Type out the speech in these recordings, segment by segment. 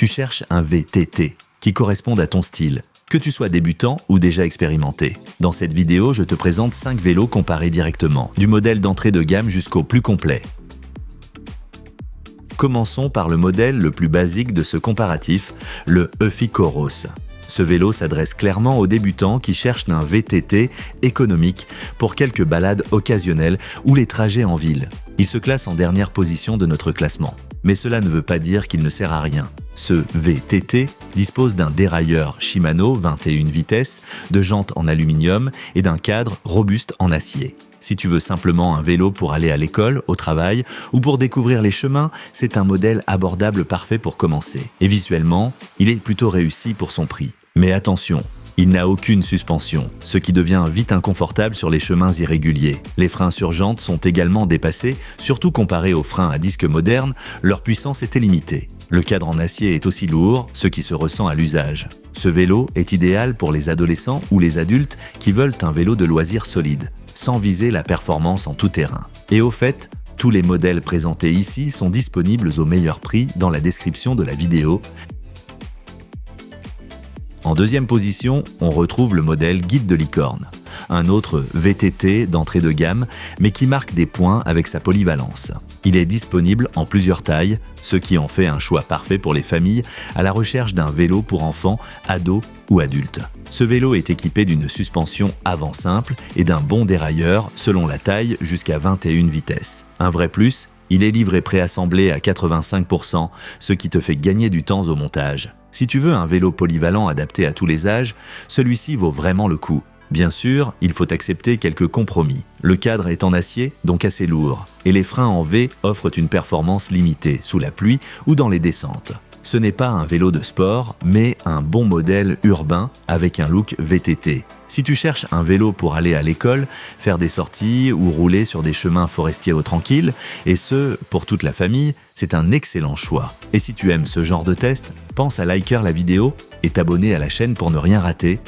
Tu cherches un VTT qui corresponde à ton style, que tu sois débutant ou déjà expérimenté. Dans cette vidéo, je te présente 5 vélos comparés directement, du modèle d'entrée de gamme jusqu'au plus complet. Commençons par le modèle le plus basique de ce comparatif, le Eficoros. Ce vélo s'adresse clairement aux débutants qui cherchent un VTT économique pour quelques balades occasionnelles ou les trajets en ville. Il se classe en dernière position de notre classement. Mais cela ne veut pas dire qu'il ne sert à rien. Ce VTT dispose d'un dérailleur Shimano 21 vitesses, de jantes en aluminium et d'un cadre robuste en acier. Si tu veux simplement un vélo pour aller à l'école, au travail ou pour découvrir les chemins, c'est un modèle abordable parfait pour commencer. Et visuellement, il est plutôt réussi pour son prix. Mais attention, il n'a aucune suspension, ce qui devient vite inconfortable sur les chemins irréguliers. Les freins sur jantes sont également dépassés, surtout comparés aux freins à disque modernes, leur puissance était limitée. Le cadre en acier est aussi lourd, ce qui se ressent à l'usage. Ce vélo est idéal pour les adolescents ou les adultes qui veulent un vélo de loisir solide, sans viser la performance en tout terrain. Et au fait, tous les modèles présentés ici sont disponibles au meilleur prix dans la description de la vidéo. En deuxième position, on retrouve le modèle Guide de Licorne, un autre VTT d'entrée de gamme, mais qui marque des points avec sa polyvalence. Il est disponible en plusieurs tailles, ce qui en fait un choix parfait pour les familles à la recherche d'un vélo pour enfants, ados ou adultes. Ce vélo est équipé d'une suspension avant simple et d'un bon dérailleur selon la taille jusqu'à 21 vitesses. Un vrai plus, il est livré préassemblé à 85%, ce qui te fait gagner du temps au montage. Si tu veux un vélo polyvalent adapté à tous les âges, celui-ci vaut vraiment le coup. Bien sûr, il faut accepter quelques compromis. Le cadre est en acier, donc assez lourd, et les freins en V offrent une performance limitée sous la pluie ou dans les descentes. Ce n'est pas un vélo de sport, mais un bon modèle urbain avec un look VTT. Si tu cherches un vélo pour aller à l'école, faire des sorties ou rouler sur des chemins forestiers ou tranquilles, et ce, pour toute la famille, c'est un excellent choix. Et si tu aimes ce genre de test, pense à liker la vidéo et t'abonner à la chaîne pour ne rien rater.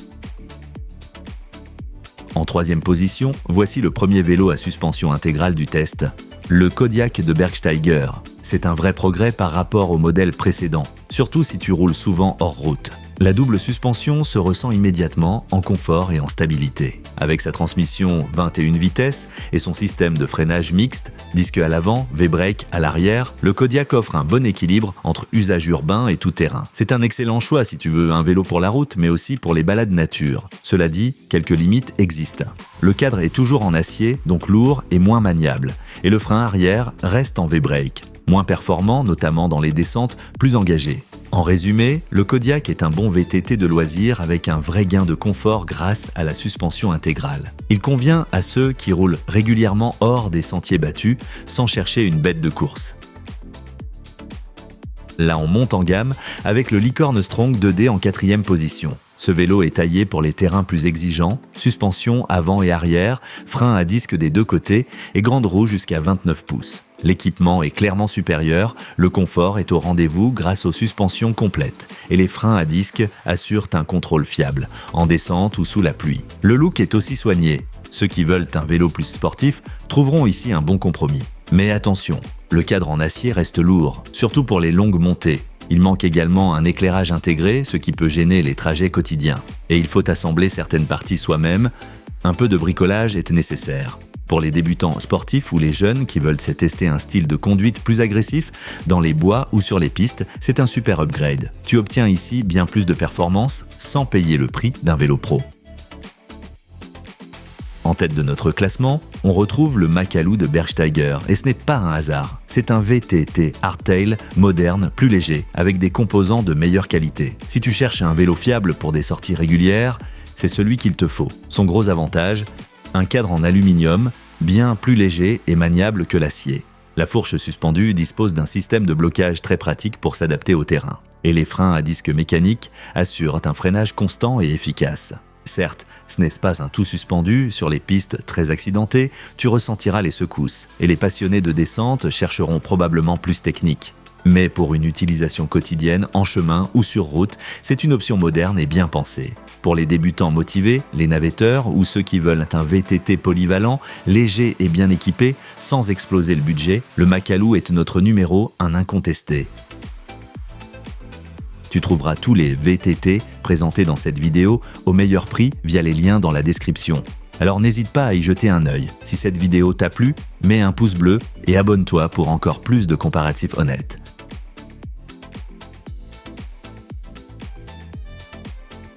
En troisième position, voici le premier vélo à suspension intégrale du test, le Kodiaq de Bergsteiger. C'est un vrai progrès par rapport au modèle précédent, surtout si tu roules souvent hors route. La double suspension se ressent immédiatement en confort et en stabilité. Avec sa transmission 21 vitesses et son système de freinage mixte, disque à l'avant, V-brake à l'arrière, le Kodiaq offre un bon équilibre entre usage urbain et tout-terrain. C'est un excellent choix si tu veux un vélo pour la route, mais aussi pour les balades nature. Cela dit, quelques limites existent. Le cadre est toujours en acier, donc lourd et moins maniable, et le frein arrière reste en V-brake, moins performant notamment dans les descentes plus engagées. En résumé, le Kodiaq est un bon VTT de loisir avec un vrai gain de confort grâce à la suspension intégrale. Il convient à ceux qui roulent régulièrement hors des sentiers battus sans chercher une bête de course. Là, on monte en gamme avec le Licorne Strong 2D en 4e position. Ce vélo est taillé pour les terrains plus exigeants, suspension avant et arrière, frein à disque des deux côtés et grande roue jusqu'à 29 pouces. L'équipement est clairement supérieur, le confort est au rendez-vous grâce aux suspensions complètes et les freins à disque assurent un contrôle fiable, en descente ou sous la pluie. Le look est aussi soigné. Ceux qui veulent un vélo plus sportif trouveront ici un bon compromis. Mais attention, le cadre en acier reste lourd, surtout pour les longues montées. Il manque également un éclairage intégré, ce qui peut gêner les trajets quotidiens. Et il faut assembler certaines parties soi-même. Un peu de bricolage est nécessaire. Pour les débutants sportifs ou les jeunes qui veulent tester un style de conduite plus agressif, dans les bois ou sur les pistes, c'est un super upgrade. Tu obtiens ici bien plus de performance sans payer le prix d'un vélo pro. En tête de notre classement, on retrouve le Makalu de Bergsteiger, et ce n'est pas un hasard. C'est un VTT hardtail moderne, plus léger, avec des composants de meilleure qualité. Si tu cherches un vélo fiable pour des sorties régulières, c'est celui qu'il te faut. Son gros avantage, un cadre en aluminium, bien plus léger et maniable que l'acier. La fourche suspendue dispose d'un système de blocage très pratique pour s'adapter au terrain. Et les freins à disque mécanique assurent un freinage constant et efficace. Certes, ce n'est pas un tout suspendu, sur les pistes très accidentées, tu ressentiras les secousses, et les passionnés de descente chercheront probablement plus technique. Mais pour une utilisation quotidienne, en chemin ou sur route, c'est une option moderne et bien pensée. Pour les débutants motivés, les navetteurs ou ceux qui veulent un VTT polyvalent, léger et bien équipé, sans exploser le budget, le Makalu est notre numéro 1 incontesté. Tu trouveras tous les VTT présentés dans cette vidéo au meilleur prix via les liens dans la description. Alors n'hésite pas à y jeter un œil. Si cette vidéo t'a plu, mets un pouce bleu et abonne-toi pour encore plus de comparatifs honnêtes.